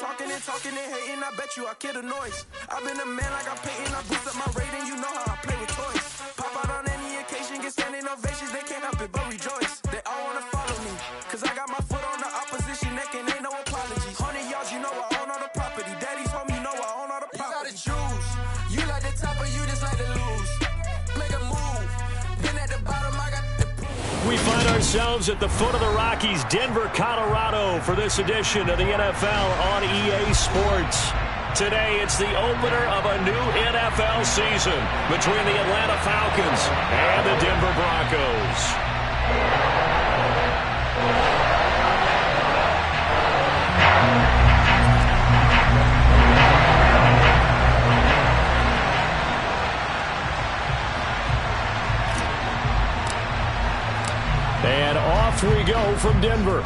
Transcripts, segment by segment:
talking and hating, I bet you I kill the noise. I've been a man like I'm Peyton, I boost up my rating, you know how I play with toys. Pop out on any occasion, get standing ovations, they can't help it but rejoice. They all wanna follow me, cause I got my foot on the opposition neck and ain't no apologies. 100 yards, you know I own all the property. Daddy's home, you know I own all the property. You gotta choose, you like the top or you just like to lose. Make a move, then at the bottom I got the proof. We find ourselves at the foot of the Rockies, Denver, Colorado, for this edition of the NFL on EA Sports. Today, it's the opener of a new NFL season between the Atlanta Falcons and the Denver Broncos. And off we go from Denver.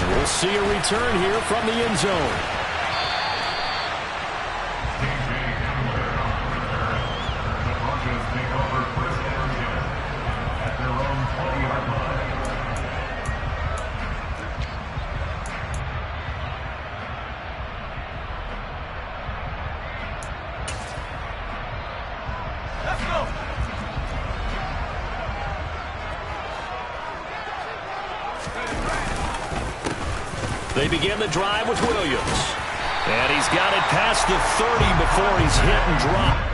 We'll see a return here from the end zone. They begin the drive with Williams. And he's got it past the 30 before he's hit and dropped.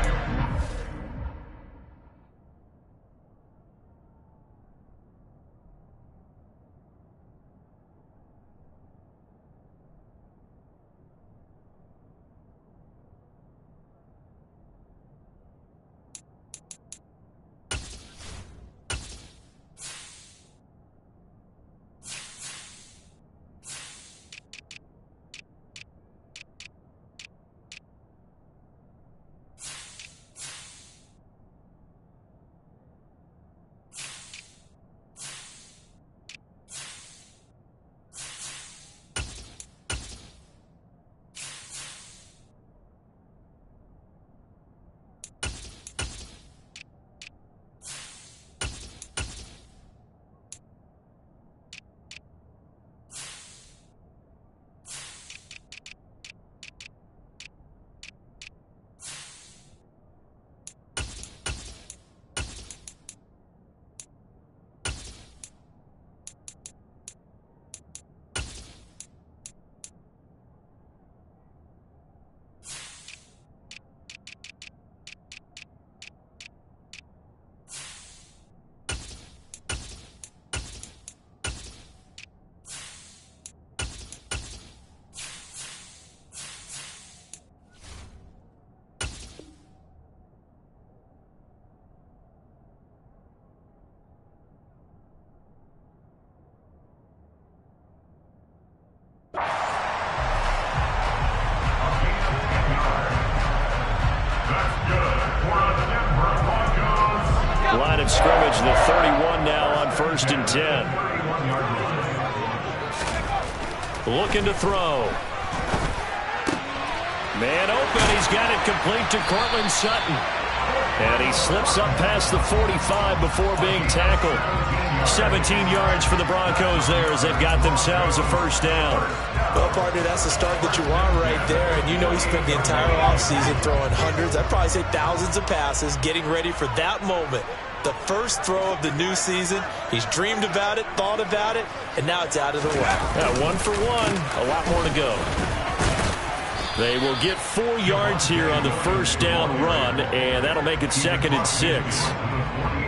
Line of scrimmage, the 31 now on 1st and 10. Looking to throw. Man open, he's got it complete to Courtland Sutton. And he slips up past the 45 before being tackled. 17 yards for the Broncos there as they've got themselves a first down. Well, partner, that's the start that you want right there. And you know he spent the entire offseason throwing hundreds, I'd probably say thousands of passes, getting ready for that moment. The first throw of the new season. He's dreamed about it, thought about it, and now it's out of the way. Yeah, 1 for 1, a lot more to go. They will get 4 yards here on the first down run, and that'll make it 2nd and 6.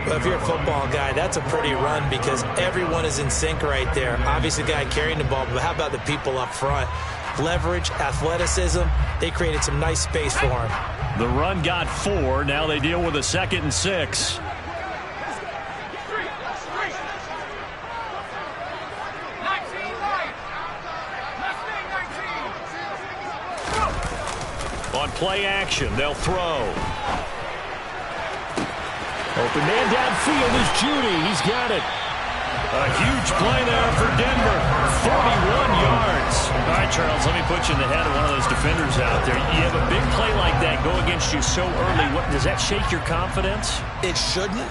Well, if you're a football guy, that's a pretty run because everyone is in sync right there. Obviously, the guy carrying the ball, but how about the people up front? Leverage, athleticism, they created some nice space for him. The run got 4. Now they deal with a 2nd and 6. On play action, they'll throw. Open man downfield is Judy. He's got it. A huge play there for Denver. 41 yards. All right, Charles, let me put you in the head of one of those defenders out there. You have a big play like that go against you so early. Does that shake your confidence? It shouldn't.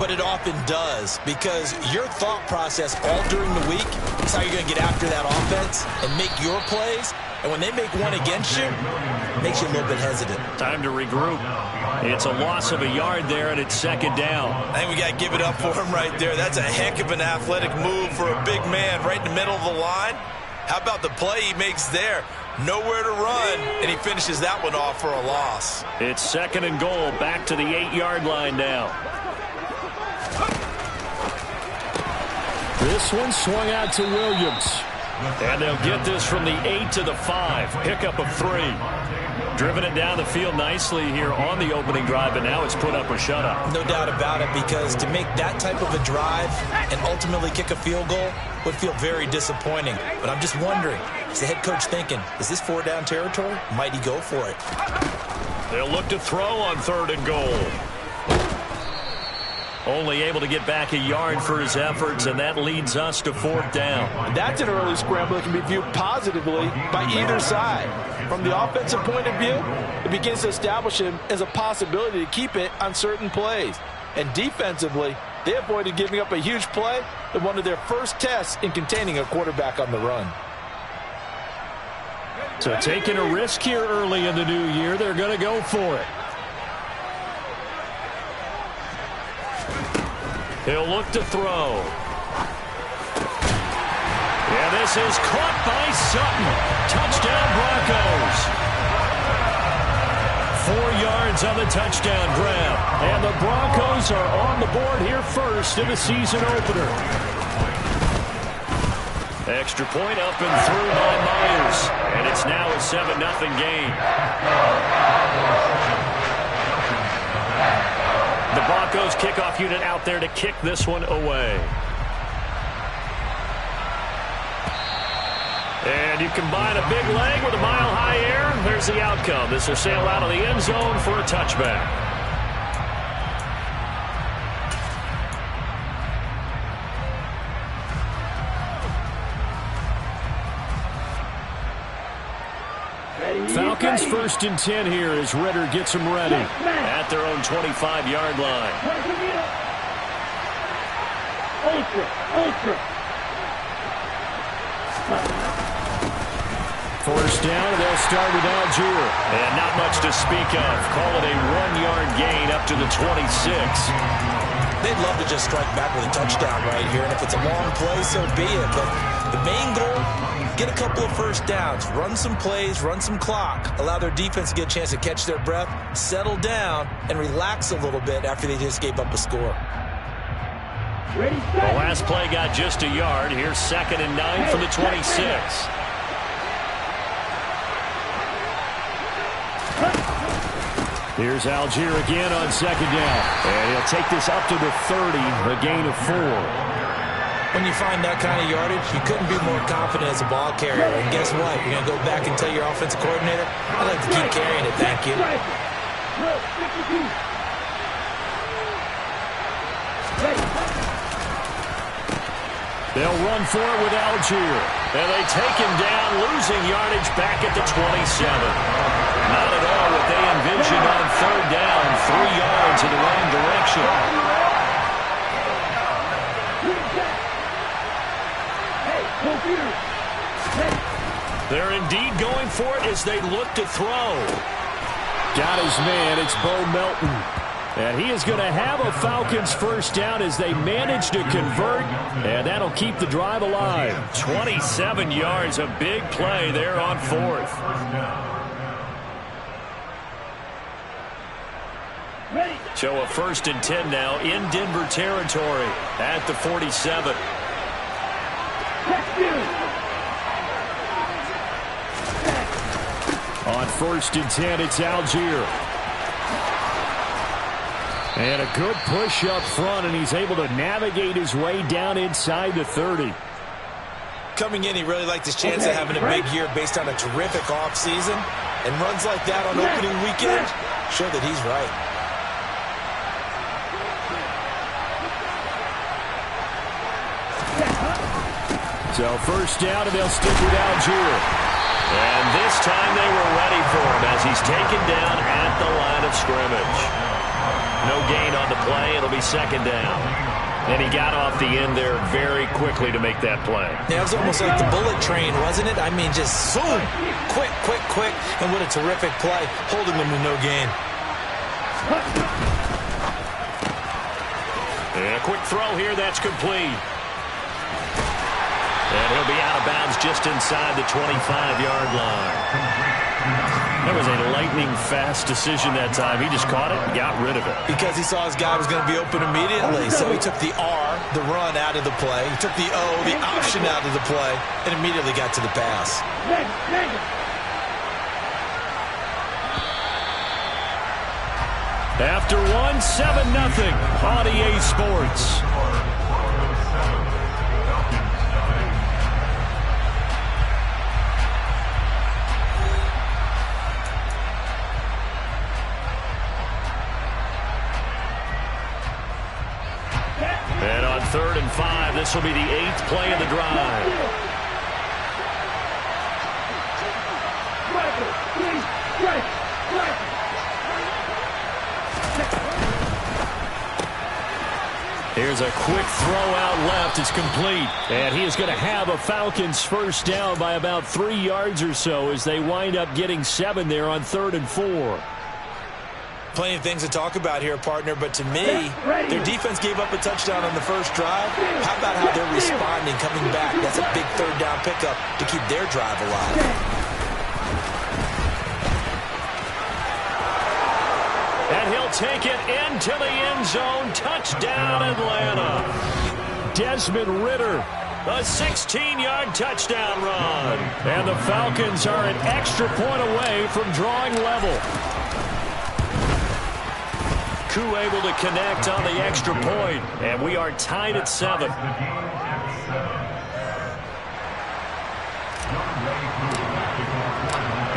but it often does, because your thought process all during the week is how you're going to get after that offense and make your plays. And when they make one against you, it makes you a little bit hesitant. Time to regroup. It's a loss of a yard there, and it's second down. I think we got to give it up for him right there. That's a heck of an athletic move for a big man right in the middle of the line. How about the play he makes there? Nowhere to run, and he finishes that one off for a loss. It's second and goal, back to the 8-yard line now. This one swung out to Williams. And they'll get this from the 8 to the 5. Pickup of 3. Driven it down the field nicely here on the opening drive, and now it's put up a shutout. No doubt about it, because to make that type of a drive and ultimately kick a field goal would feel very disappointing. But I'm just wondering, is the head coach thinking, is this 4-down territory? Might he go for it? They'll look to throw on 3rd and goal. Only able to get back a yard for his efforts, and that leads us to 4th down. That's an early scramble that can be viewed positively by either side. From the offensive point of view, it begins to establish him as a possibility to keep it on certain plays. And defensively, they avoided giving up a huge play in one of their first tests in containing a quarterback on the run. So taking a risk here early in the new year, they're going to go for it. He'll look to throw. Yeah, this is caught by Sutton. Touchdown Broncos. 4 yards on the touchdown grab. And the Broncos are on the board here first in the season opener. Extra point up and through by Myers. And it's now a 7-0 game. The Broncos kickoff unit out there to kick this one away. And you combine a big leg with a mile-high air. There's the outcome. This will sail out of the end zone for a touchback. Falcons 1st and 10 here as Ritter gets them ready at their own 25-yard line. First down, they'll start with Algier. And not much to speak of. Call it a 1-yard gain up to the 26. They'd love to just strike back with a touchdown right here, and if it's a long play, so be it. But the main goal, get a couple of first downs, run some plays, run some clock, allow their defense to get a chance to catch their breath, settle down, and relax a little bit after they just gave up a score. The last play got just a yard. Here's 2nd and 9 for the 26. Here's Algier again on 2nd down. And he'll take this up to the 30, a gain of 4. When you find that kind of yardage, you couldn't be more confident as a ball carrier. And guess what? You're going to go back and tell your offensive coordinator, I'd like to keep carrying it, thank you. They'll run for it with Algier. And they take him down, losing yardage back at the 27. Not at all what they envisioned on 3rd down. 3 yards in the wrong direction. They're indeed going for it as they look to throw. Got his man. It's Bo Melton. And he is going to have a Falcons 1st down as they manage to convert. And that'll keep the drive alive. 27 yards, a big play there on 4th. So a 1st and 10 now in Denver territory at the 47. On 1st and 10, it's Algier. And a good push up front, and he's able to navigate his way down inside the 30. Coming in, he really liked his chance of having a big year based on a terrific offseason. And runs like that on opening weekend show that he's right. So 1st down, and they'll stick with Algier. And this time they were ready for him as he's taken down at the line of scrimmage. No gain on the play. It'll be second down. And he got off the end there very quickly to make that play. Yeah, it was almost like the bullet train, wasn't it? I mean, just zoom, quick, quick, quick, and what a terrific play, holding them to no gain. And a quick throw here, that's complete. And he'll be out of bounds just inside the 25-yard line. That was a lightning-fast decision that time. He just caught it and got rid of it. Because he saw his guy was going to be open immediately. So he took the R, the run, out of the play. He took the O, the option, out of the play, and immediately got to the pass. After one, 7-0 on EA Sports. And on 3rd and 5, this will be the 8th play of the drive. Here's a quick throw out left. It's complete. And he is going to have a Falcons first down by about 3 yards or so as they wind up getting 7 there on 3rd and 4. Plenty of things to talk about here, partner, but to me, their defense gave up a touchdown on the first drive. How about how they're responding, coming back? That's a big 3rd down pickup to keep their drive alive. And he'll take it into the end zone. Touchdown, Atlanta. Desmond Ridder, a 16-yard touchdown run. And the Falcons are an extra point away from drawing level. Koo able to connect on the extra point, and we are tied at 7.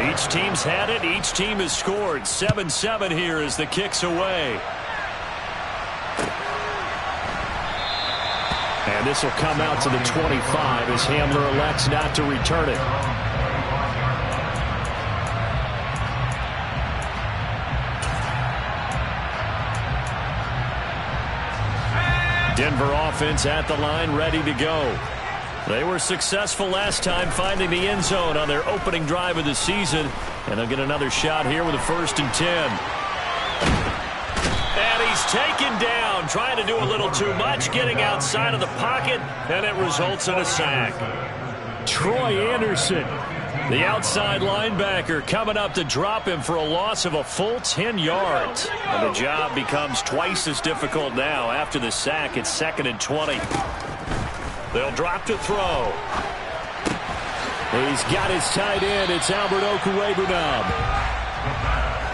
Each team's had it. Each team has scored. 7-7 here as the kick's away. And this will come out to the 25 as Hamler elects not to return it. Denver offense at the line, ready to go. They were successful last time finding the end zone on their opening drive of the season. And they'll get another shot here with a 1st and 10. And he's taken down, trying to do a little too much, getting outside of the pocket, and it results in a sack. Troy Anderson, the outside linebacker, coming up to drop him for a loss of a full 10 yards. And the job becomes twice as difficult now. After the sack, it's 2nd and 20. They'll drop to throw. He's got his tight end. It's Albert Okwuegbunam.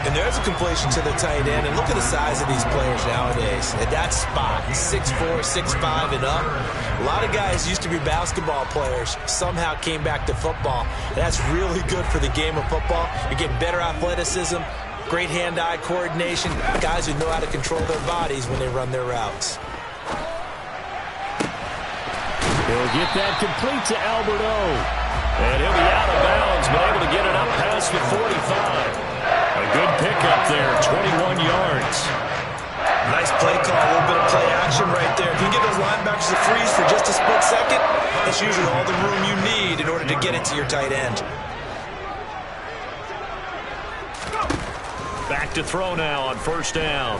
And there's a completion to the tight end. And look at the size of these players nowadays. At that spot, 6'4", 6'5", and up. A lot of guys used to be basketball players, somehow came back to football. And that's really good for the game of football. You're getting better athleticism, great hand-eye coordination, guys who know how to control their bodies when they run their routes. He'll get that complete to Albert O. And he'll be out of bounds, but able to get it up past the 45. A good pickup there, 21 yards. Nice play call, a little bit of play action right there. If you can get those linebackers to freeze for just a split second, that's usually all the room you need in order to get it to your tight end. Back to throw now on 1st down.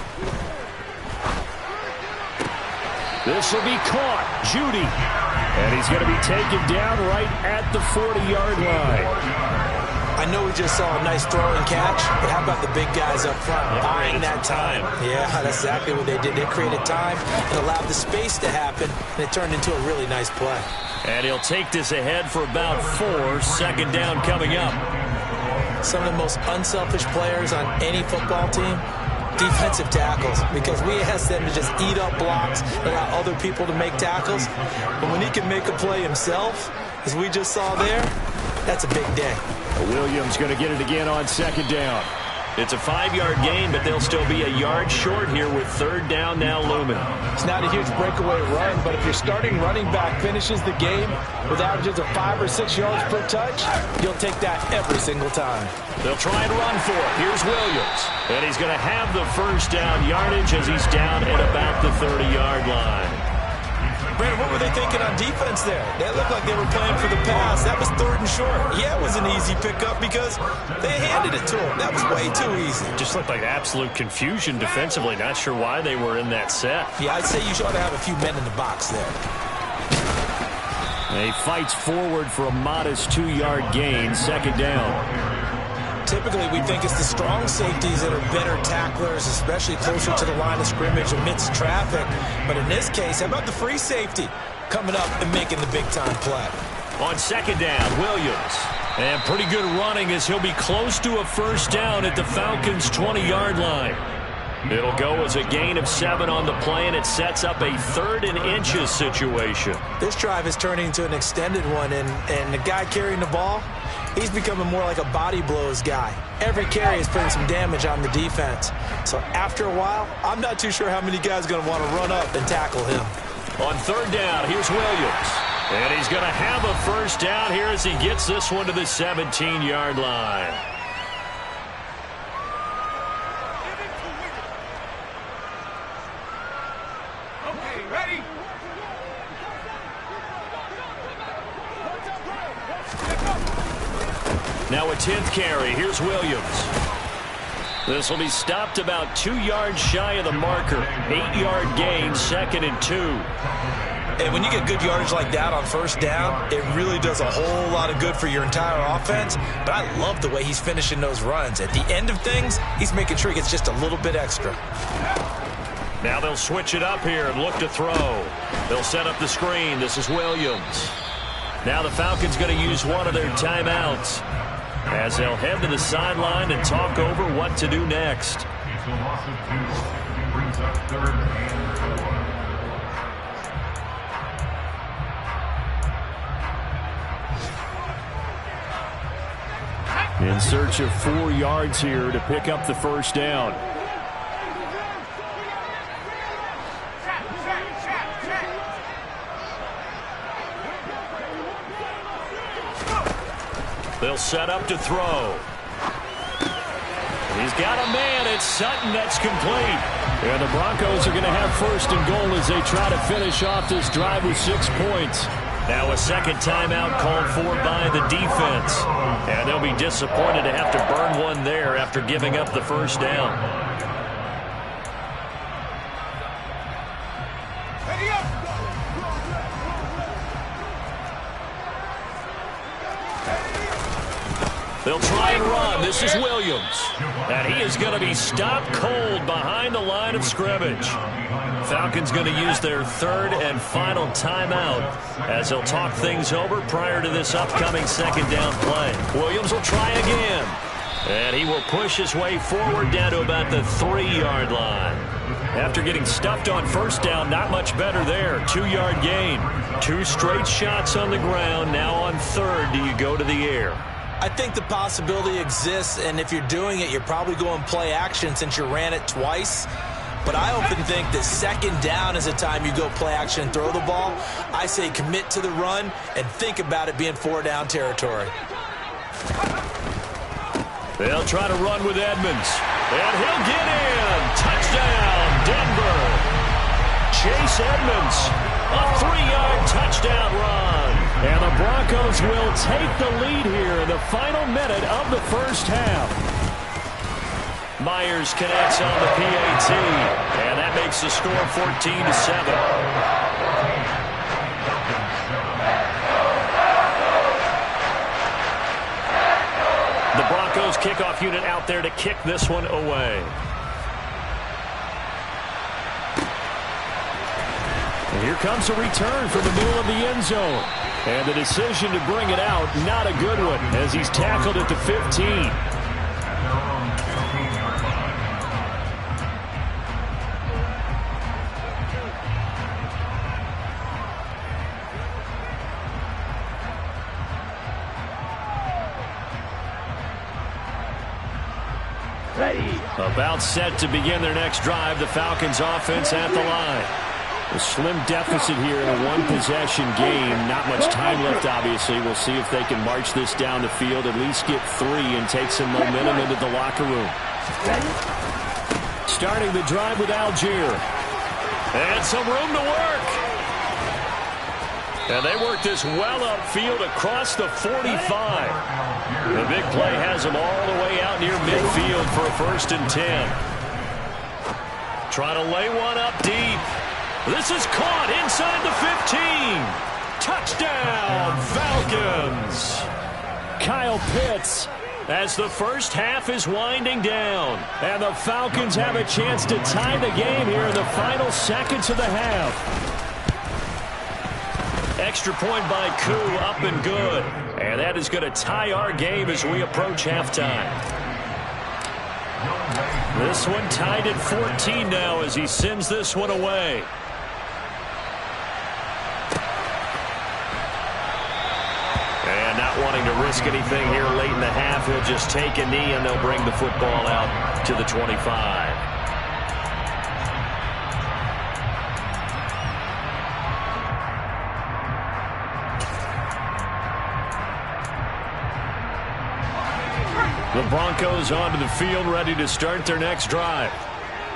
This will be caught. Judy. And he's going to be taken down right at the 40-yard line. I know we just saw a nice throw and catch, but how about the big guys up front buying that time? Yeah, that's exactly what they did. They created time and allowed the space to happen, and it turned into a really nice play. And he'll take this ahead for about 4. 2nd down coming up. Some of the most unselfish players on any football team, defensive tackles, because we ask them to just eat up blocks, allow other people to make tackles. But when he can make a play himself, as we just saw there, that's a big day. Williams going to get it again on 2nd down. It's a 5-yard gain, but they'll still be a yard short here with third down now looming. It's not a huge breakaway run, but if your starting running back finishes the game with averages of 5 or 6 yards per touch, you'll take that every single time. They'll try and run for it. Here's Williams. And he's going to have the first down yardage as he's down at about the 30-yard line. Brandon, what were they thinking on defense there? They looked like they were playing for the pass. That was 3rd and short. Yeah, it was an easy pickup because they handed it to him. That was way too easy. Just looked like absolute confusion defensively. Not sure why they were in that set. Yeah, I'd say you ought to have a few men in the box there. He fights forward for a modest 2-yard gain, second down. Typically, we think it's the strong safeties that are better tacklers, especially closer to the line of scrimmage amidst traffic. But in this case, how about the free safety coming up and making the big-time play? On second down, Williams. And pretty good running as he'll be close to a first down at the Falcons' 20-yard line. It'll go as a gain of 7 on the play, and it sets up a 3rd and inches situation. This drive is turning into an extended one, and the guy carrying the ball, he's becoming more like a body blows guy. Every carry is putting some damage on the defense. So after a while, I'm not too sure how many guys are going to want to run up and tackle him. On third down, here's Williams. And he's going to have a first down here as he gets this one to the 17-yard line. Now a 10th carry. Here's Williams. This will be stopped about 2 yards shy of the marker. 8-yard gain, 2nd and 2. And when you get good yardage like that on first down, it really does a whole lot of good for your entire offense. But I love the way he's finishing those runs. At the end of things, he's making sure he gets just a little bit extra. Now they'll switch it up here and look to throw. They'll set up the screen. This is Williams. Now the Falcons going to use one of their timeouts as they'll head to the sideline and talk over what to do next. In search of 4 yards here to pick up the first down. They'll set up to throw. He's got a man. It's Sutton. That's complete. And the Broncos are going to have first and goal as they try to finish off this drive with 6 points. Now a second timeout called for by the defense. And they'll be disappointed to have to burn one there after giving up the first down. They'll try and run. This is Williams. And he is going to be stopped cold behind the line of scrimmage. Falcons going to use their 3rd and final timeout as they'll talk things over prior to this upcoming second down play. Williams will try again. And he will push his way forward down to about the 3-yard line. After getting stuffed on first down, not much better there. 2-yard gain. 2 straight shots on the ground. Now on 3rd, do you go to the air? I think the possibility exists, and if you're doing it, you're probably going play action since you ran it twice. But I often think that second down is a time you go play action and throw the ball. I say commit to the run and think about it being 4-down territory. They'll try to run with Edmonds. And he'll get in. Touchdown, Denver. Chase Edmonds, a 3-yard touchdown run. And the Broncos will take the lead here in the final minute of the first half. Myers connects on the PAT, and that makes the score 14-7. The Broncos kickoff unit out there to kick this one away. And here comes a return from the middle of the end zone. And the decision to bring it out, not a good one, as he's tackled at the 15. About set to begin their next drive. The Falcons offense at the line. A slim deficit here in a one-possession game. Not much time left, obviously. We'll see if they can march this down the field, at least get 3, and take some momentum into the locker room. Starting the drive with Algier. And some room to work. And they work this well upfield across the 45. The big play has them all the way out near midfield for a 1st and 10. Try to lay one up deep. This is caught inside the 15. Touchdown, Falcons. Kyle Pitts as the first half is winding down. And the Falcons have a chance to tie the game here in the final seconds of the half. Extra point by Koo, up and good. And that is going to tie our game as we approach halftime. This one tied at 14 now as he sends this one away. And not wanting to risk anything here late in the half, he'll just take a knee and they'll bring the football out to the 25. The Broncos onto the field, ready to start their next drive.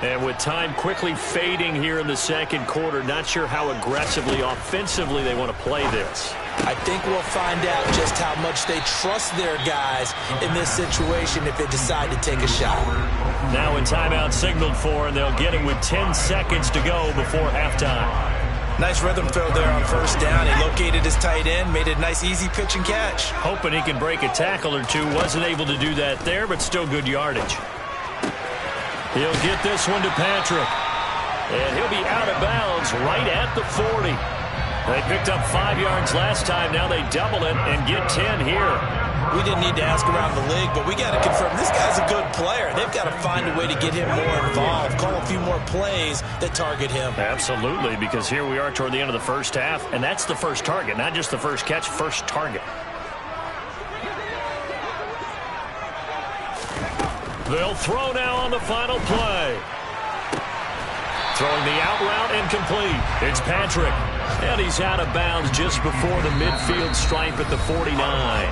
And with time quickly fading here in the second quarter, not sure how aggressively, offensively they want to play this. I think we'll find out just how much they trust their guys in this situation if they decide to take a shot. Now a timeout signaled for, and they'll get it with 10 seconds to go before halftime. Nice rhythm throw there on 1st down. He located his tight end, made a nice easy pitch and catch. Hoping he can break a tackle or two. Wasn't able to do that there, but still good yardage. He'll get this one to Patrick. And he'll be out of bounds right at the 40. They picked up 5 yards last time. Now they double it and get 10 here. We didn't need to ask around the league, but we got to confirm this guy's a good player. They've got to find a way to get him more involved, call a few more plays that target him. Absolutely, because here we are toward the end of the first half, and that's the first target, not just the first catch, first target. They'll throw now on the final play. Throwing the out route incomplete. It's Patrick. And he's out of bounds just before the midfield stripe at the 49.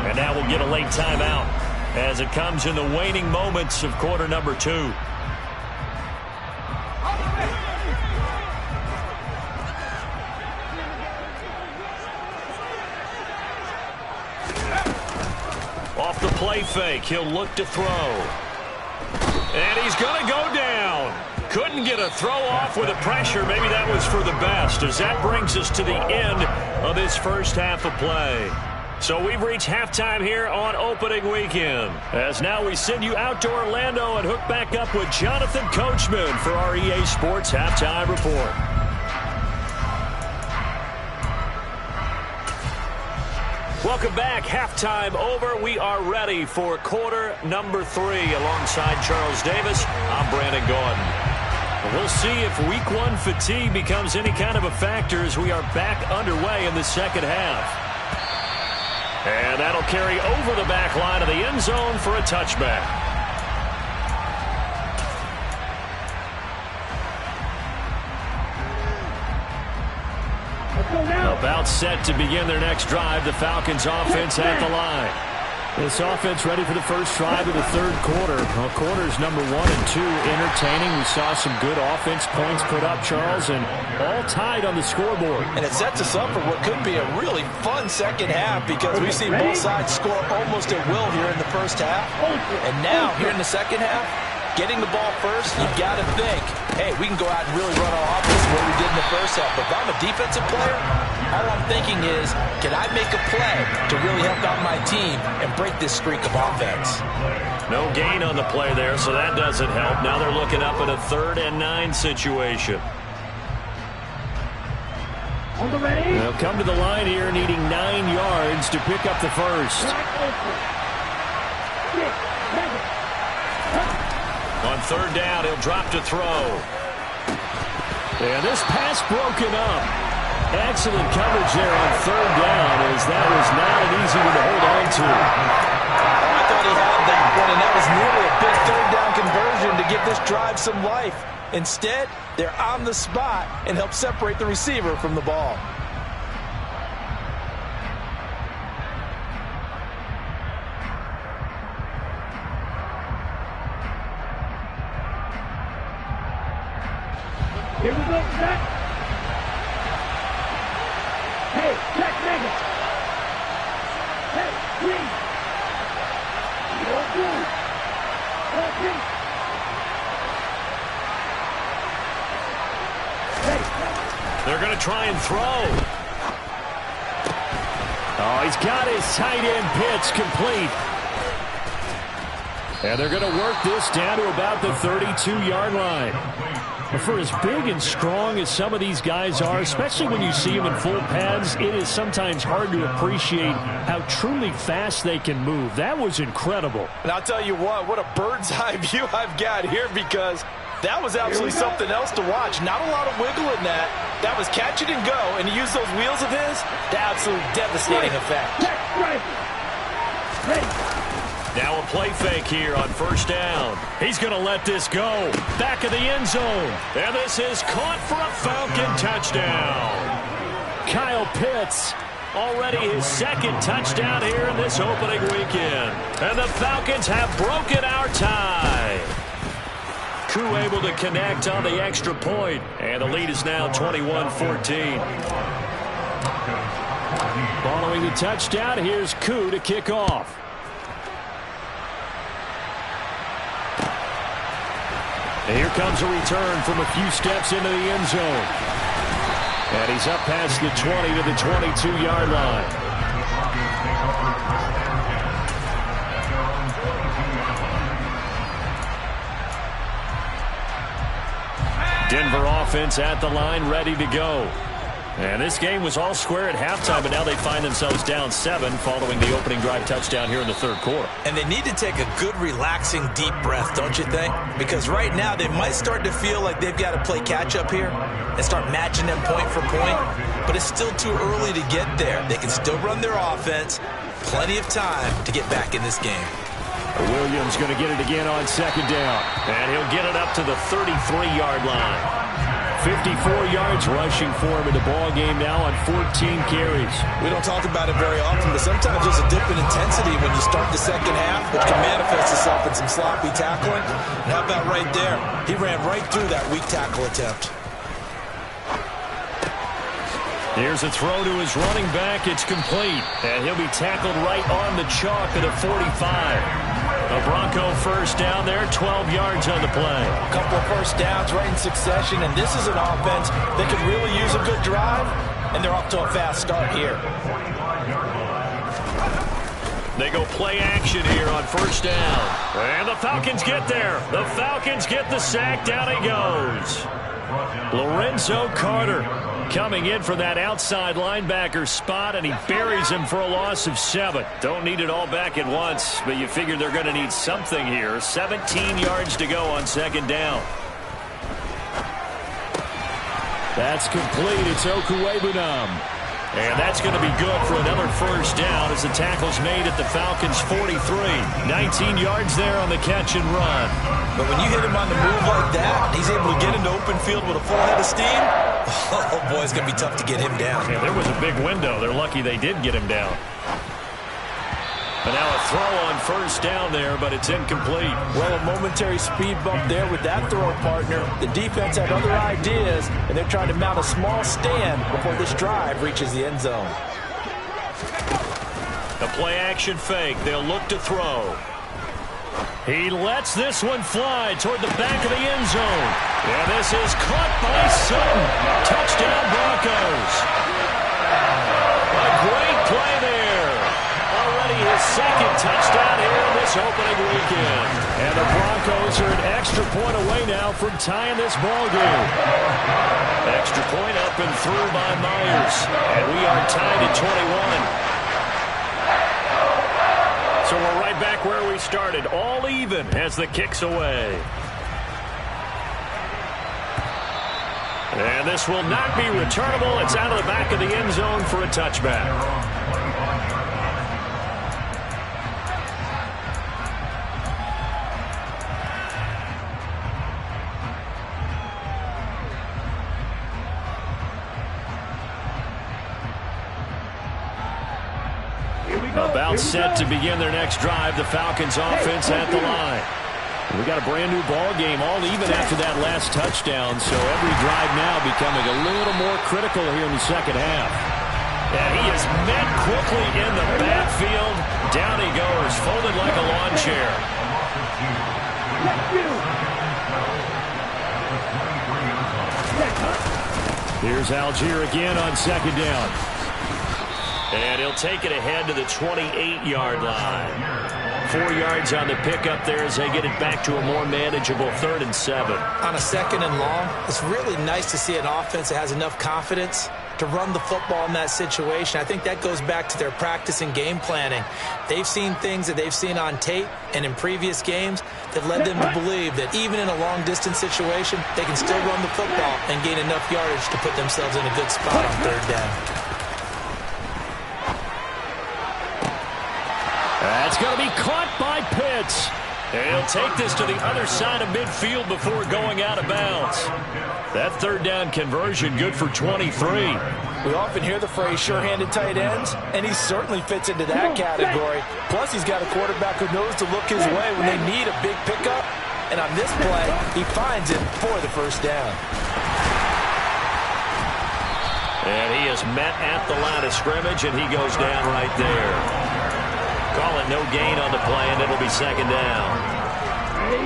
And now we'll get a late timeout as it comes in the waning moments of quarter number 2. Off the play fake, he'll look to throw. And he's going to go down. Couldn't get a throw off with the pressure. Maybe that was for the best, as that brings us to the end of this first half of play. So we've reached halftime here on opening weekend. As now we send you out to Orlando and hook back up with Jonathan Coachman for our EA Sports Halftime Report. Welcome back. Halftime over. We are ready for quarter number 3. Alongside Charles Davis, I'm Brandon Gordon. We'll see if week 1 fatigue becomes any kind of a factor as we are back underway in the second half. And that'll carry over the back line of the end zone for a touchback. About set to begin their next drive. The Falcons offense at the line. This offense ready for the first drive of the third quarter. Well, quarters number 1 and 2 entertaining. We saw some good offense points put up, Charles, and all tied on the scoreboard. And it sets us up for what could be a really fun second half because we've seen both sides score almost at will here in the first half. And now, here in the second half, getting the ball first, you've got to think, hey, we can go out and really run our offense what we did in the first half. But if I'm a defensive player, all I'm thinking is, can I make a play to really help out my team and break this streak of offense? No gain on the play there, so that doesn't help. Now they're looking up at a 3rd and 9 situation. They'll come to the line here needing 9 yards to pick up the first. On 3rd down, he'll drop to throw. And this pass broken up. Excellent coverage there on 3rd down, as that was not an easy one to hold on to. I thought he had that and that was nearly a big third-down conversion to give this drive some life. Instead, they're on the spot and help separate the receiver from the ball. Here we go, set. Hey, check, nigga. Hey, please. Okay. They're going to try and throw. Oh, he's got his tight end pitch complete. And they're going to work this down to about the 32-yard line. For as big and strong as some of these guys are, especially when you see them in full pads, it is sometimes hard to appreciate how truly fast they can move. That was incredible. And I'll tell you what a bird's eye view I've got here, because that was absolutely something else to watch. Not a lot of wiggle in that. That was catch it and go, and he used those wheels of his to absolute devastating effect. Now a play fake here on first down. He's going to let this go. Back of the end zone. And this is caught for a Falcon touchdown. Kyle Pitts, already his second touchdown here in this opening weekend. And the Falcons have broken our tie. Koo able to connect on the extra point. And the lead is now 21-14. Following the touchdown, here's Koo to kick off. Here comes a return from a few steps into the end zone. And he's up past the 20 to the 22-yard line. Denver offense at the line, ready to go. And this game was all square at halftime, but now they find themselves down 7 following the opening drive touchdown here in the third quarter. And they need to take a good, relaxing, deep breath, don't you think? Because right now they might start to feel like they've got to play catch-up here and start matching them point for point. But it's still too early to get there. They can still run their offense. Plenty of time to get back in this game. Williams going to get it again on second down. And he'll get it up to the 33-yard line. 54 yards rushing for him in the ball game now on 14 carries. We don't talk about it very often, but sometimes there's a dip in intensity when you start the second half, which can manifest itself in some sloppy tackling. And how about right there? He ran right through that weak tackle attempt. Here's a throw to his running back. It's complete. And he'll be tackled right on the chalk at a 45. A Bronco first down there, 12 yards on the play. A couple of first downs right in succession, and this is an offense that could really use a good drive, and they're off to a fast start here. They go play action here on first down. And the Falcons get there. The Falcons get the sack. Down he goes. Lorenzo Carter coming in for that outside linebacker spot, and he buries him for a loss of 7. Don't need it all back at once, but you figure they're going to need something here. 17 yards to go on second down. That's complete. It's Okuwebunam. And that's going to be good for another first down as the tackle's made at the Falcons' 43. 19 yards there on the catch and run. But when you hit him on the move like that, he's able to get into open field with a full head of steam. Oh, boy, it's going to be tough to get him down. Yeah, there was a big window. They're lucky they did get him down. And now a throw on first down there, but it's incomplete. Well, a momentary speed bump there with that throw, partner. The defense had other ideas, and they're trying to mount a small stand before this drive reaches the end zone. The play-action fake. They'll look to throw. He lets this one fly toward the back of the end zone. And this is caught by Sutton. Touchdown, Broncos. A great play there. Already his second touchdown here in this opening weekend. And the Broncos are an extra point away now from tying this ball game. Extra point up and through by Myers. And we are tied at 21. So we're right back where we started, all even as the kick's away. And this will not be returnable. It's out of the back of the end zone for a touchback. About set to begin their next drive. The Falcons offense at the line. We got a brand new ball game, all even after that last touchdown. So every drive now becoming a little more critical here in the second half. And he is met quickly in the backfield. Down he goes, folded like a lawn chair. Here's Algier again on second down. And he'll take it ahead to the 28-yard line. 4 yards on the pickup there as they get it back to a more manageable 3rd and 7. On a 2nd and long, it's really nice to see an offense that has enough confidence to run the football in that situation. I think that goes back to their practice and game planning. They've seen things that they've seen on tape and in previous games that led them to believe that even in a long-distance situation, they can still run the football and gain enough yardage to put themselves in a good spot on 3rd down. That's going to be caught by Pitts. And he'll take this to the other side of midfield before going out of bounds. That 3rd down conversion good for 23. We often hear the phrase sure-handed tight ends, and he certainly fits into that category. Plus, he's got a quarterback who knows to look his way when they need a big pickup. And on this play, he finds it for the 1st down. And he is met at the line of scrimmage, and he goes down right there. Call it no gain on the play, and it'll be 2nd down.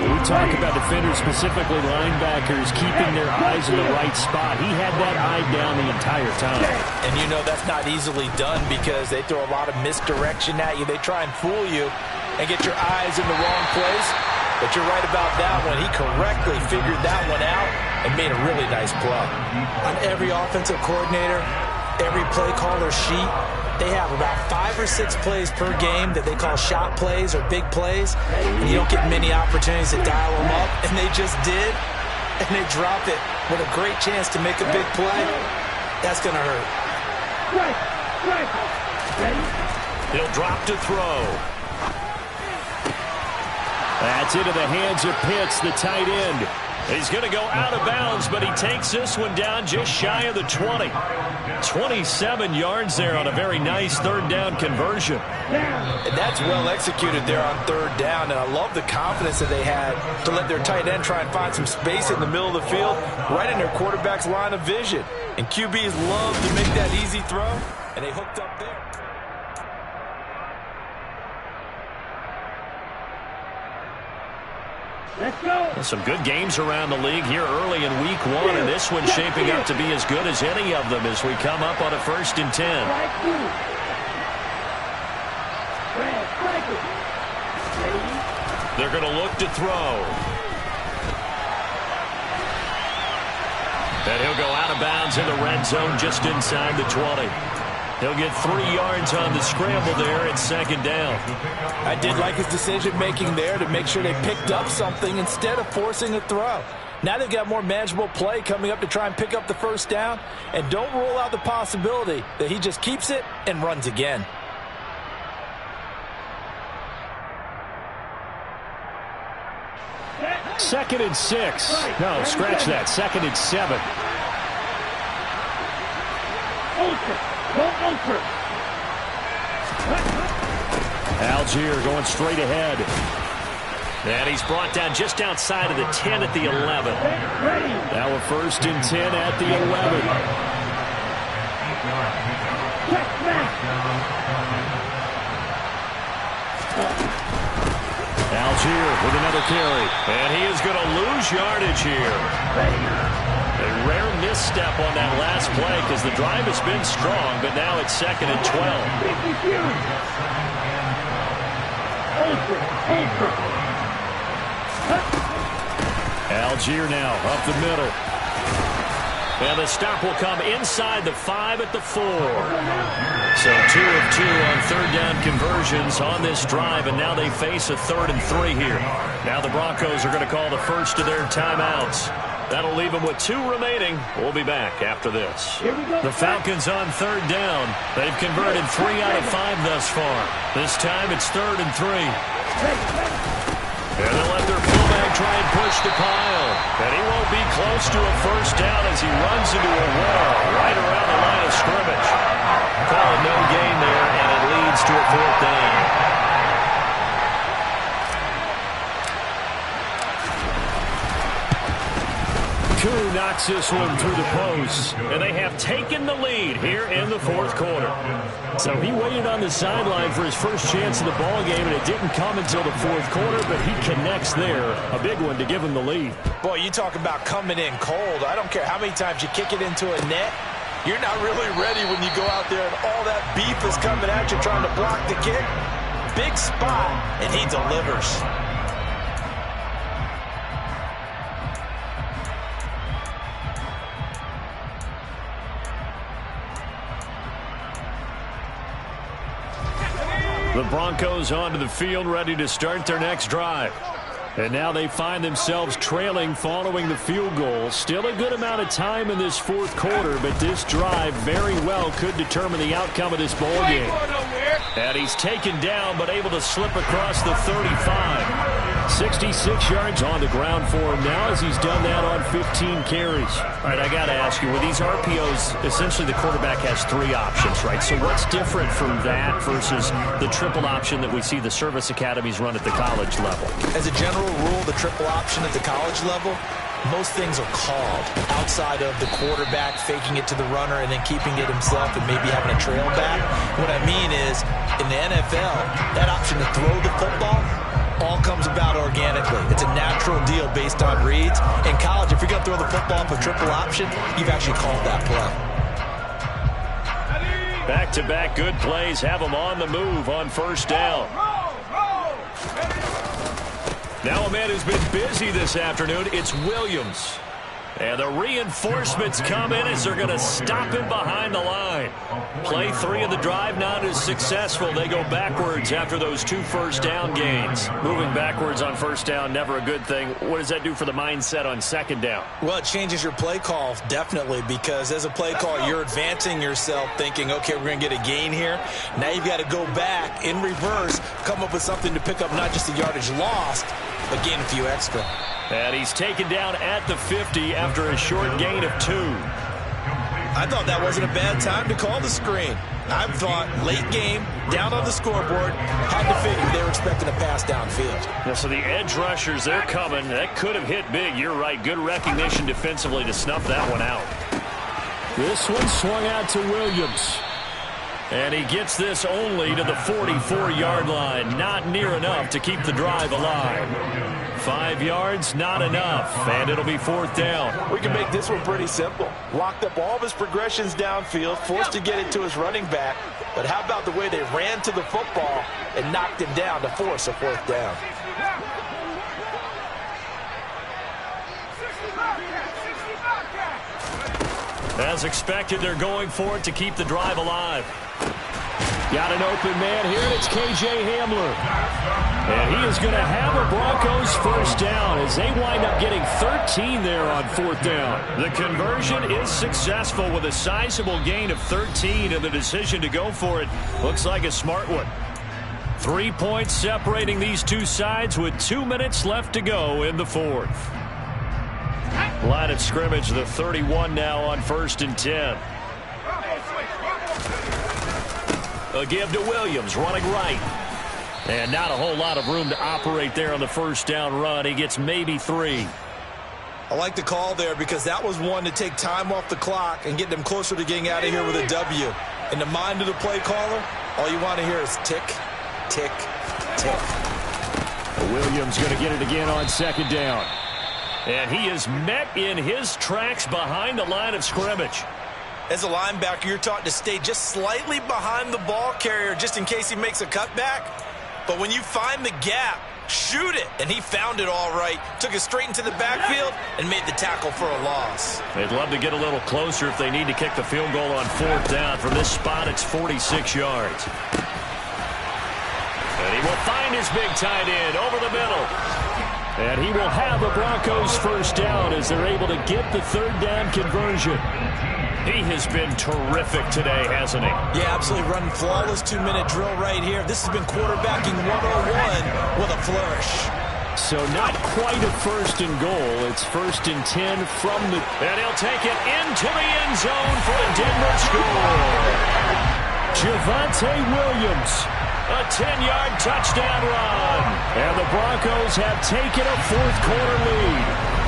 We talk about defenders, specifically linebackers, keeping their eyes in the right spot. He had that eye down the entire time. And you know that's not easily done because they throw a lot of misdirection at you. They try and fool you and get your eyes in the wrong place. But you're right about that one. He correctly figured that one out and made a really nice play. On every offensive coordinator, every play caller sheet, they have about 5 or 6 plays per game that they call shot plays or big plays. And you don't get many opportunities to dial them up. And they just did. And they drop it with a great chance to make a big play. That's going to hurt. He'll drop to throw. That's into the hands of Pitts, the tight end. He's going to go out of bounds, but he takes this one down just shy of the 20. 27 yards there on a very nice 3rd down conversion. And that's well executed there on 3rd down, and I love the confidence that they had to let their tight end try and find some space in the middle of the field, right in their quarterback's line of vision. And QBs love to make that easy throw, and they hooked up there. Let's go. Some good games around the league here early in week 1, and this one's shaping up to be as good as any of them as we come up on a 1st and 10. They're going to look to throw. And he'll go out of bounds in the red zone just inside the 20. He'll get 3 yards on the scramble there at 2nd down. I did like his decision-making there to make sure they picked up something instead of forcing a throw. Now they've got more manageable play coming up to try and pick up the 1st down. And don't rule out the possibility that he just keeps it and runs again. Second and 6. No, scratch that. 2nd and 7. Algier going straight ahead. And he's brought down just outside of the 10 at the 11. Now a 1st and 10 at the 11. Algier with another carry. And he is going to lose yardage here. A rare misstep on that last play because the drive has been strong, but now it's 2nd and 12. Algier now up the middle. And the stop will come inside the 5 at the 4. So 2 of 2 on 3rd down conversions on this drive, and now they face a 3rd and 3 here. Now the Broncos are going to call the first of their timeouts. That'll leave them with 2 remaining. We'll be back after this. The Falcons on 3rd down. They've converted 3 out of 5 thus far. This time it's 3rd and 3. And they'll let their fullback try and push the pile. And he won't be close to a 1st down as he runs into a wall right around the line of scrimmage. Call it no gain there, and it leads to a 4th down. knocks this one through the post, and they have taken the lead here in the fourth quarter. So he waited on the sideline for his first chance of the ball game, and it didn't come until the fourth quarter, but he connects there. A big one to give him the lead. Boy, you talk about coming in cold. I don't care how many times you kick it into a net. You're not really ready when you go out there and all that beef is coming at you trying to block the kick. Big spot, and he delivers. The Broncos onto the field, ready to start their next drive. And now they find themselves trailing following the field goal. Still a good amount of time in this fourth quarter, but this drive very well could determine the outcome of this ball game. And he's taken down, but able to slip across the 35. 66 yards on the ground for him now as he's done that on 15 carries. All right, I got to ask you, with these RPOs, essentially the quarterback has three options, right? So what's different from that versus the triple option that we see the service academies run at the college level? As a general rule, the triple option at the college level, most things are called outside of the quarterback faking it to the runner and then keeping it himself and maybe having a trail back. What I mean is, in the NFL, that option to throw the football all comes about organically. It's a natural deal based on reads. In college, if you're going to throw the football off a triple option, you've actually called that play. Back-to-back good plays have them on the move on first down. Now a man who's been busy this afternoon, it's Williams. And the reinforcements come in as they're going to stop him behind the line. Play 3 of the drive not as successful. They go backwards after those 2 first down gains. Moving backwards on first down, never a good thing. What does that do for the mindset on second down? Well, it changes your play call, definitely, because as a play call, you're advancing yourself thinking, okay, we're going to get a gain here. Now you've got to go back in reverse, come up with something to pick up not just the yardage lost, but gain a few extra. And he's taken down at the 50 after a short gain of 2. I thought that wasn't a bad time to call the screen. I thought late game, down on the scoreboard, had to figure they were expecting a pass downfield. Yeah, so the edge rushers, they're coming. That could have hit big. You're right. Good recognition defensively to snuff that one out. This one swung out to Williams. And he gets this only to the 44-yard line. Not near enough to keep the drive alive. 5 yards, not enough. And it'll be fourth down. We can make this one pretty simple. Locked up all of his progressions downfield, forced to get it to his running back. But how about the way they ran to the football and knocked him down to force a fourth down? As expected, they're going for it to keep the drive alive. Got an open man here, and it's K.J. Hamler. And he is going to have a Broncos first down as they wind up getting 13 there on fourth down. The conversion is successful with a sizable gain of 13, and the decision to go for it looks like a smart one. 3 points separating these two sides with 2 minutes left to go in the fourth. Line of scrimmage, the 31 now on 1st and 10. A give to Williams, running right. And not a whole lot of room to operate there on the first down run. He gets maybe 3. I like the call there because that was one to take time off the clock and get them closer to getting out of here with a W. In the mind of the play caller, all you want to hear is tick, tick, tick. Williams going to get it again on second down. And he is met in his tracks behind the line of scrimmage. As a linebacker, you're taught to stay just slightly behind the ball carrier just in case he makes a cutback. But when you find the gap, shoot it. And he found it all right. Took it straight into the backfield and made the tackle for a loss. They'd love to get a little closer if they need to kick the field goal on fourth down. From this spot, it's 46 yards. And he will find his big tight end over the middle. And he will have a Broncos first down as they're able to get the third down conversion. He has been terrific today, hasn't he? Yeah, absolutely. Running flawless 2-minute drill right here. This has been quarterbacking 101 with a flourish. So not quite a first and goal. It's 1st and 10 from the... And he'll take it into the end zone for a Denver score. Javonte Williams. A 10-yard touchdown run. And the Broncos have taken a fourth quarter lead.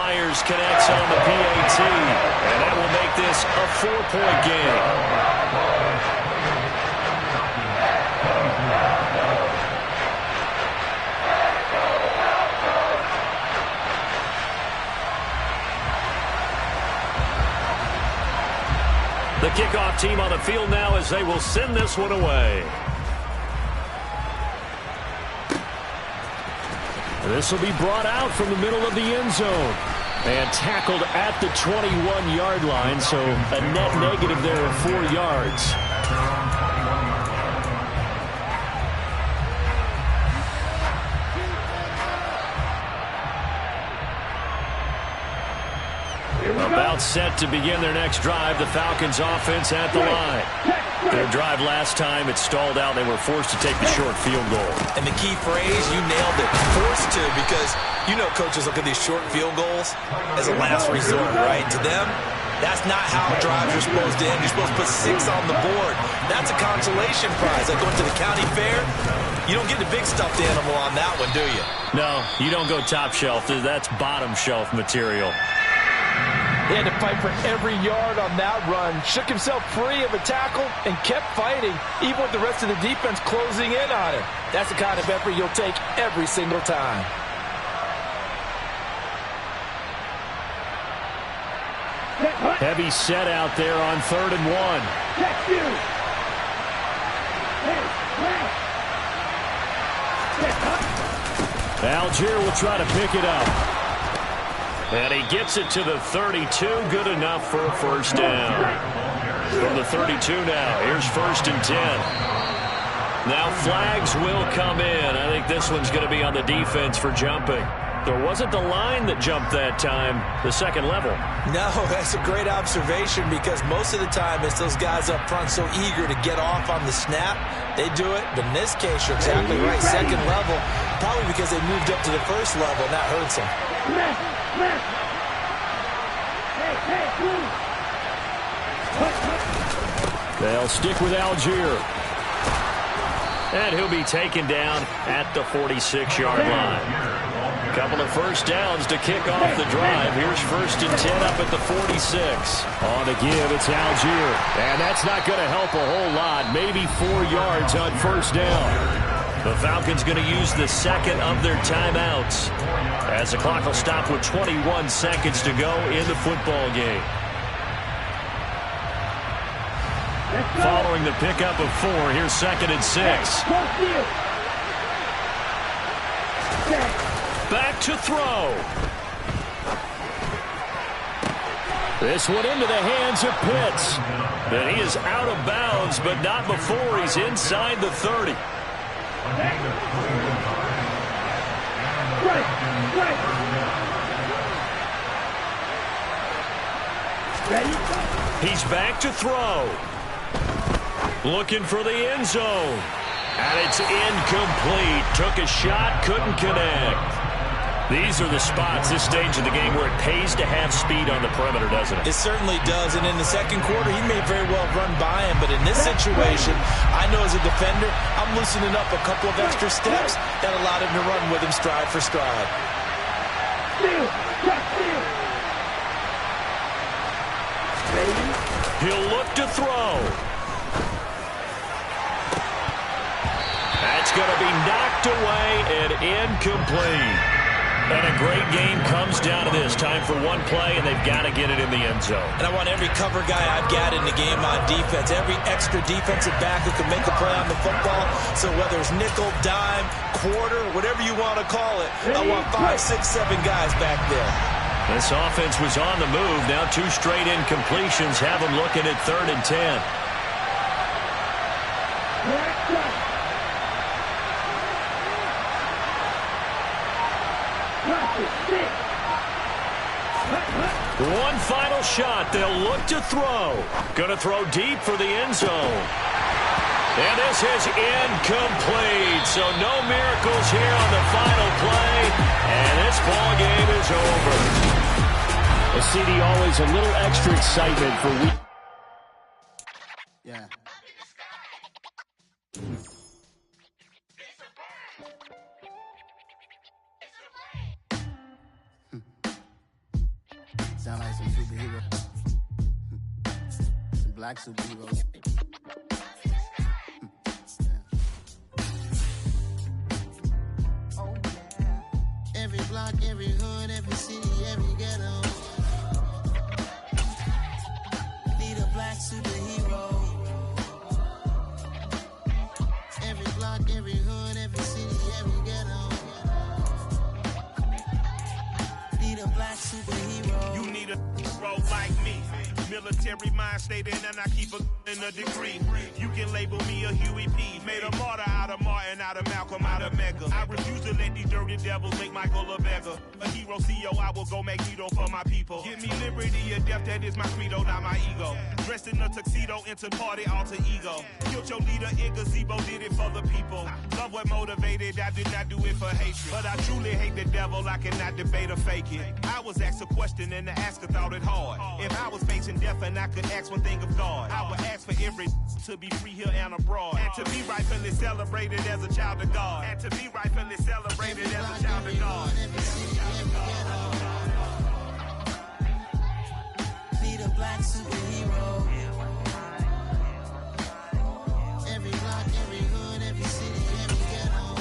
Myers connects on the PAT, and that will make this a 4-point game. The kickoff team on the field now as they will send this one away. This will be brought out from the middle of the end zone and tackled at the 21-yard line, so a net negative there of 4 yards. About set to begin their next drive, the Falcons offense at the line. Their drive last time, it stalled out. They were forced to take the short field goal. And the key phrase, you nailed it, forced to, because you know coaches look at these short field goals as a last resort, right? To them, that's not how drives are supposed to end. You're supposed to put 6 on the board. That's a consolation prize. Like going to the county fair, you don't get the big stuffed animal on that one, do you? No, you don't go top shelf. That's bottom shelf material. He had to fight for every yard on that run, shook himself free of a tackle, and kept fighting, even with the rest of the defense closing in on him. That's the kind of effort you'll take every single time. Heavy set out there on 3rd and 1. Algier will try to pick it up. And he gets it to the 32. Good enough for a first down. From the 32 now. Here's 1st and 10. Now flags will come in. I think this one's going to be on the defense for jumping. There wasn't the line that jumped that time, the second level. No, that's a great observation because most of the time it's those guys up front so eager to get off on the snap. They do it, but in this case, you're exactly right, second level, probably because they moved up to the first level, and that hurts them. They'll stick with Algier. And he'll be taken down at the 46-yard line. Couple of first downs to kick off the drive. Here's 1st and 10 up at the 46. On the give, it's Algier. And that's not going to help a whole lot. Maybe 4 yards on first down. The Falcons going to use the second of their timeouts as the clock will stop with 21 seconds to go in the football game. Following the pickup of 4, here's 2nd and 6. Back to throw. This one into the hands of Pitts. And he is out of bounds, but not before he's inside the 30. He's back to throw. Looking for the end zone. And it's incomplete. Took a shot, couldn't connect. These are the spots, this stage of the game, where it pays to have speed on the perimeter, doesn't it? It certainly does. And in the second quarter, he may very well run by him. But in this situation, I know as a defender, I'm loosening up a couple of extra steps that allowed him to run with him stride for stride. He'll look to throw. That's going to be knocked away and incomplete. And a great game comes down to this. Time for one play, and they've got to get it in the end zone. And I want every cover guy I've got in the game on defense, every extra defensive back who can make a play on the football. So whether it's nickel, dime, quarter, whatever you want to call it, I want 5, 6, 7 guys back there. This offense was on the move. Now 2 straight incompletions have them looking at 3rd and 10. One final shot. They'll look to throw. Going to throw deep for the end zone. And this is incomplete. So no miracles here on the final play. And this ball game is over. A CD always a little extra excitement for week. Yeah. black superheroes. Oh, yeah. Every block, every hood, every city, every ghetto. Need a black superhero. Every block, every hood, every city, every ghetto. Need a black superhero. You need a hero like me. Military mind stated, and I keep in a degree. You can label me a Huey P. Made a martyr out of Martin, out of Malcolm, out of Mega. I refuse to let these dirty devils make Michael a beggar. A hero CEO, I will go Magneto for my people. Give me liberty or death, that is my credo, not my ego. Dressed in a tuxedo, into party, alter ego. Killed your leader, in gazebo, did it for the people. Love what motivated, I did not do it for hatred. But I truly hate the devil, I cannot debate or fake it. I was asked a question and the asker thought it hard. If I was facing death and I could ask one thing of God, I would ask for every to be free here and abroad, and to be rightfully celebrated as a child of God, and to be rightfully celebrated as a child of God. Need a black superhero. Every block, every hood, every city, every ghetto.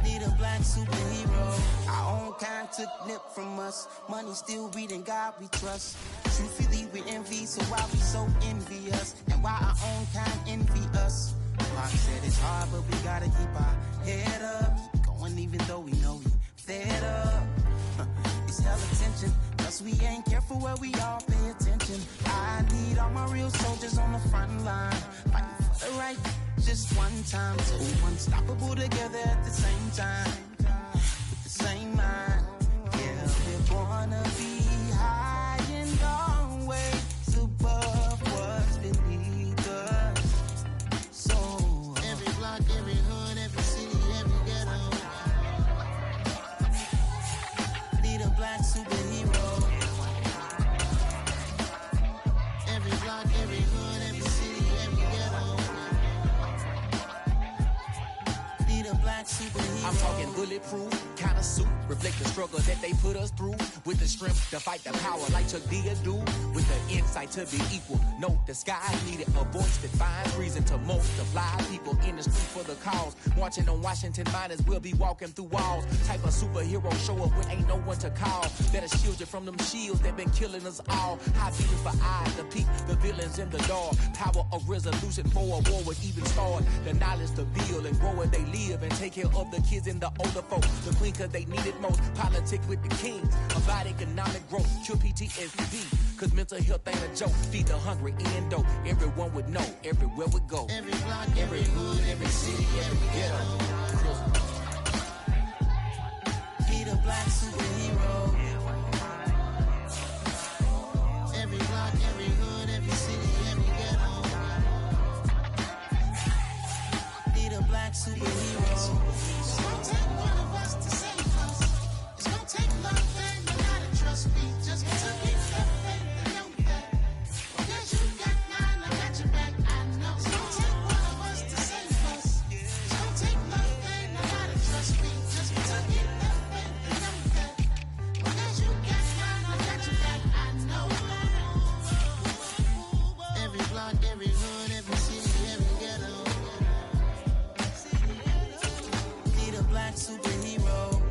Need a black superhero. Our own kind took nip from us. Money still reading God we trust. Truthfully we envy, so why we so envious? And why our own kind envy us? Pac said it's hard, but we gotta keep our head up. Going even though we know we fed up. It's hell attention, cause we ain't careful where we all pay attention. I need all my real soldiers on the front line, fighting for the right just one time. So unstoppable together at the same time, with the same mind. Yeah, we're gonna be high and always above what's beneath us. So every block, every hood, every city, every ghetto. Need a black superhero. Every block, every hood, every city, every ghetto. Need a black superhero. I'm talking bulletproof kind of suit, reflect the struggle that they put us through, with the strength to fight the power like Chuck D do, with the insight to be equal. Note the sky needed a voice that finds reason to multiply people in the street for the cause. Marching on Washington miners, we'll be walking through walls. Type of superhero show up when ain't no one to call. That'll shield you from them shields that been killing us all. High beams for eyes to peek the villains in the dark. Power of resolution for a war would even start. The knowledge to build and grow where they live and take care of the kids and the older folks. The queen cause they need it most. Politics with the kings. About economic growth. Cure PTSD. Cause mental health ain't a joke. Feed the hungry and dope. Everyone would know. Everywhere we go. Every block, every hood, every city, every ghetto. Need a black superhero. Every block, every hood, every city, every ghetto. Need a black superhero. It's gonna take one of us to save us. It's gonna take love and you gotta trust me. Just to keep that faith and know that. Because you got mine, I got your back, I know. It's gonna take one of us to save us. It's gonna take love and you gotta trust me. Just to keep that faith and know that. Because you got mine, I got your back, I know. Every block, every hood, every city, every ghetto. Need a black superhero.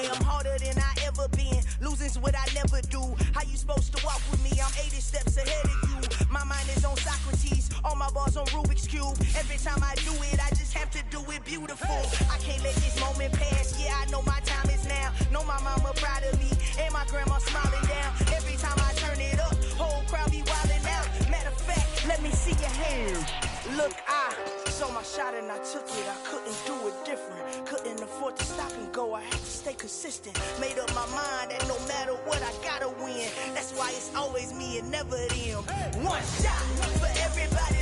I'm harder than I ever been. Losing's what I never do. How you supposed to walk with me? I'm 80 steps ahead of you. My mind is on Socrates. All my bars on Rubik's Cube. Every time I do it, I just have to do it beautiful. I can't let this moment pass. Yeah, I know my time is now. Know my mama proud of me. And my grandma smiling down. Every time I turn it up, whole crowd be wildin' out. Matter of fact, let me see your hands. Look, I saw my shot and I took it. I couldn't do it different. Couldn't afford to stop and go. I had to stay consistent. Made up my mind that no matter what, I gotta win. That's why it's always me and never them. One shot for everybody